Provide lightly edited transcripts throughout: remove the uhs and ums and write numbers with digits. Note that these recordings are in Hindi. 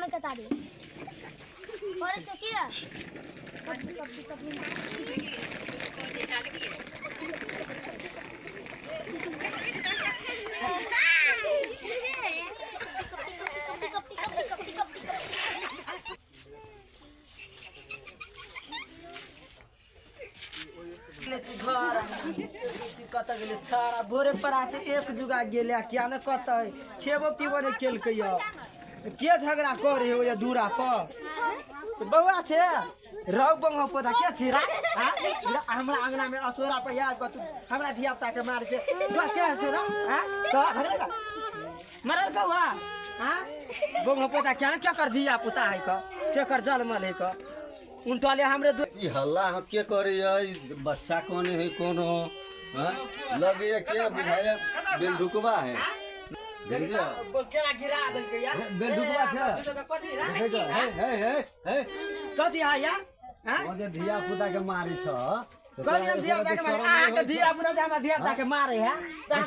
में कतारी और चकिया कब कत गेले छाड़ा भोरे पर आते एक जुगा गेले क्या न कत छेबो पीबो ने केल के झगड़ा करे हो या दूरा पर बउआ छे रौ बंग पता के छी रा हमरा अंगना में असोरा पर याद तू हमरा धिया पुता के मार के के छे रा तो भरेगा मरल कौआ हां बंग पता क्या कर धिया पुता है के कर जलमल है क उनटाले हमरे ई हल्ला हम के करे बच्चा कोने है कोनो हां लगे के बुझाए बेलडुकवा है देखियो केना गिरा दल के यार बेलडुकवा छे कथि रा देखो हे कथि हा या हां ओजे धिया पुता के मारी छ कथि हम धिया पुता के मारे आ के धिया पुता जे हमरा धिया पुता के मारे है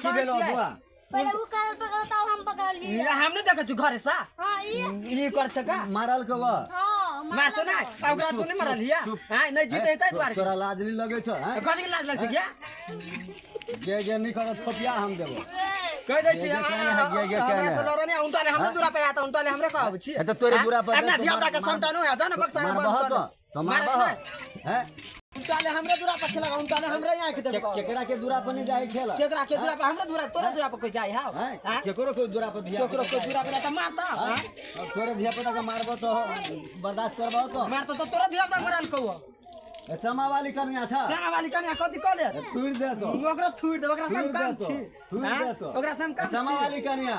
की भेलो बुआ पहले वो काल पकड़ता हम पकड़ लिए हम नहीं देखै छु घरे सा हां ई कर छ का मारल के बा हां मार तो ना ओकरा तू नहीं मारल हिया हां नहीं जीते तै द्वार तोरा लाज नहीं लगे छ हैं कथि के लाज लगै क्या जे नहीं कर थोपिया हम देबो कह दे छी हमरा से लड़ने उनटाले हमरे दूरा पे आता उनटाले हमरे कहब छी तो तोरे बुरा पर अपना धिया पुता के संतान हो जान बक्सा में बंद कर तो मारबह हैं उनटाले हमरे दूरा पे खेला उनटाले हमरे यहां के देखो केकरा के दूरा पर नहीं जाए खेला केकरा के दूरा पे हमरे दूरा तोरे दूरा पे कोई जाय हां केकरो के दूरा पर धिया केकरो के दूरा पे त मारता तोरे धिया पुता के मारबो तो बर्दाश्त करबो तो मारता तो तोरे धिया पुता मरल कहू समा वाली कन्या छ सेना वाली कन्या कथि कहले छुड़ दे तो ओकरा छुड़ दे ओकरा सम काम छी छुड़ दे तो ओकरा सम काम समा वाली कन्या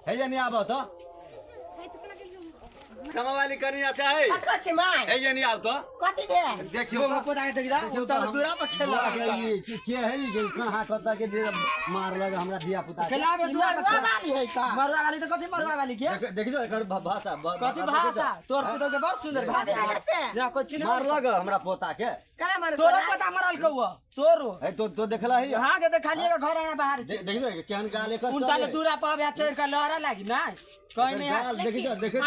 हे जे नहीं आबो तो समा वाली कन्या छ है कत छी माय हे जे नहीं आब तो कथि भे देखियो वो पता है देखदा उनटाले दूरा पे खेला के है जे कहां कता के जे मार लगा हमरा धिया पुता खेलाबे दूरा पे वाली है का मरवा वाली तो कथि मरवा वाली के देखियो एकर भाषा कथि भाषा तोर पुतो के बड़ सुंदर भाषा ना कुछ नहीं मार लगा हमरा पोता के काला मार तोरो पता मरल कहू तोरो है तो देखला है हां के देखलिए घर आना बाहर देखियो केहन गाले कर उनटाले दूरा पे आबे चढ़ के लहरा लागी ना कोई नहीं देखियो देखियो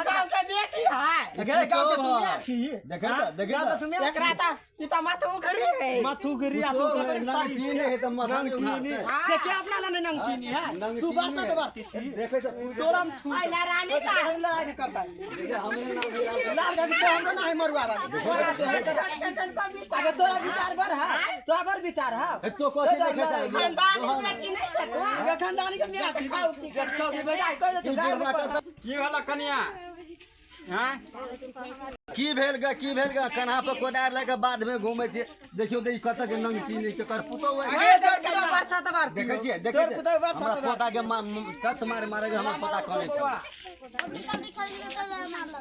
गांव के बेटी है गांव के तुम छी देखियो तुम एकरा ता ई त माथू गरी है माथू गरी आ तू कतर सारी नंगीनी है तो नंगीनी देखे अपना लाने नंगीनी है तू बरसा तो बरती छी देखै तोरा हम छू आई रानी का लड़ाई करता हमरे लाल गाड़ी को हम ना है मरुआ वाला अगर तोरा विचार बर है तो अबर विचार है तो कथि देखै छै खानदानी बेटी नहीं छको ये खानदानी के मेरा थी गटको के बेटा कह दे की भेल कन्या हां की भेल ग कन्हा पर कोदार लेके बाद में घूमे छी देखियो दे कत के नंग चीनी के कर पुतो अगे तोर पुतो बरसा त मार देखै छी तोर पुतो बरसा त पोता के कस मारे के हमर पोता कोने छै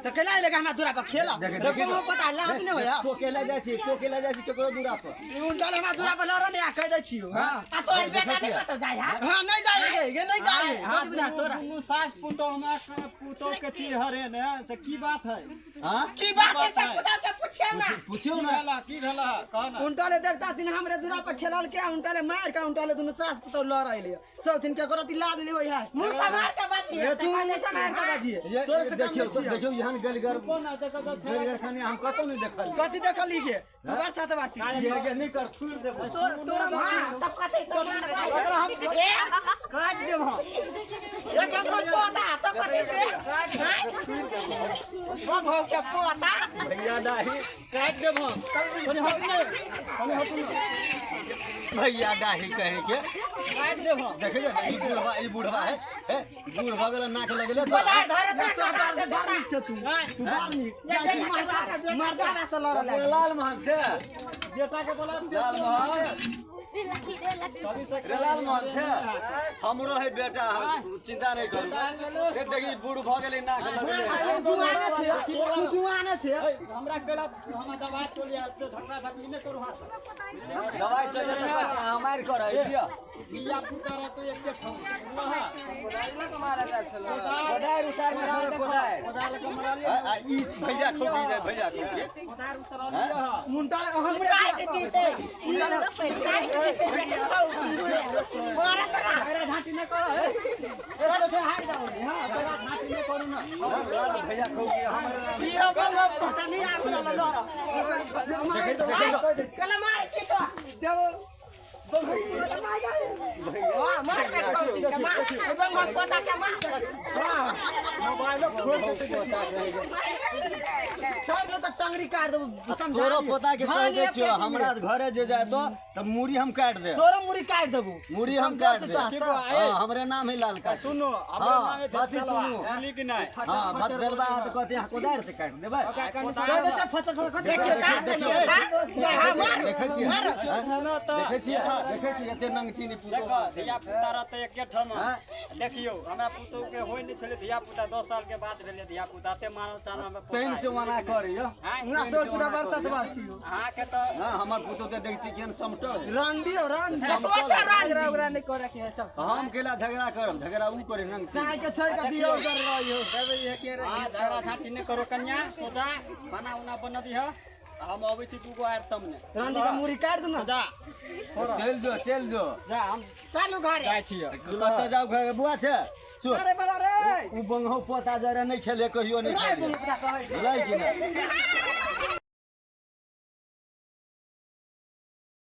त केला लगा हमरा दूरा पर खेला रको पता लात नहीं होया तो केला जाय छी केकरो दूरा पर उन डाले हमरा दूरा पर लड़ नहीं कह दे छी हां तोर बेटा नहीं कतो जाय हां नहीं जाएगे ये नहीं जाए कथि बुझा तोरा सास पुतो हमरा पुतो के छी हरे ने से की बात है हां की बात है सब खुदा से पूछे ना पूछियो की ना भेला की भेला कह ना उनटाले देखता दिन हमरे दूरा पर खेलल के उनटाले मार के उनटाले दुनु सास पुतो लड़ आइले सब दिन के करत लाद नहीं होय है मुंह समार से बाती ये तू नहीं समार का बाजी तोरे से देखियो काम देखियो यहां गलगर गलगर खाने हम कतो नहीं देखल कथि देखली के तू बरसा त मारती ये नहीं कर छुड़ दे तोरा तब कते तो हम काट देब हम एक एक पोता तो कते से वो भौ के पोता भैया डाही काट देब हम तनी हट ने भैया डाही कहे के काट देब हम देखियो ई बूढ़वा है बूढ़वा गेल नाक लगले बाजार धरे मर्दाना से लड़ लाग लाल महल से बेटा के बोला लाल महल लाल महल से हमरो है बेटा चिंता नहीं करू देखी बूढ़ भ गेलै नाक लगले तू जुआने से हमरा केला हम दवाई चलिया तो झगड़ा झगड़ी नहीं करू हाथ दवाई चल जाता हमार कर है बिया पुकार तो एक के ठाम लहा कोदार उसार में छोड़ कोदार कोदाल के मारा लिया ई भैया खोबी दे भैया खोबी कोदार उतर लिया मुंडा हम काट दीते मेरा घाटी न करो ए तो हार जाओ हां घाटी न करू ना भैया खो गया हमारे ये बंगो पता नहीं आप ना लड़ा चला मार की तो देवो वाह मार के तो मार बंगो पोता के मार सब लोग तो टंगरी काट दो तोरो पोता के कह दे छियो हमरा घरे जे जाए तो तब मुड़ी हम काट दे तोरो मुड़ी काट देबो मुड़ी हम काट दे हां हमरे नाम है लाल का सुनो हां बात सुनो लिख नहीं हां बात बेलबा तो कहते हैं कोदार से काट देबे देखियो का देखियो हां मार देखे छियै देखे छियै एते नंग चीनी देखो धिया पुता रहते एके ठम देखियो हमरा पुतो के होय नहीं छले धिया पुता 2 साल के बाद भेले धिया पुता ते मानल चानल में तैन से मना करियो ना तोर पुता बरसात मारतियो हां के तो हां हमर पुतो के देख छी केन समटल रंग दियो रंग झगड़ा नहीं करे के चल हम केला झगड़ा करब झगड़ा ऊ करे नंग काहे के छोड़ के दियो कर रहियो देबे एके रे झगड़ा झाटी नहीं करो कन्या तो जा खाना उना बना दिह हम अबै छी दूगो आर तमने रांडी का मुड़ी काट दो ना जा चल जो जा हम चलू घरे जाय छियै कत जाऊ घर बुआ छे चुप अरे बाबा रे ऊ बंगहो पोता जरे नहीं खेले कहियो नहीं खेले पुता कहे लै कि नहीं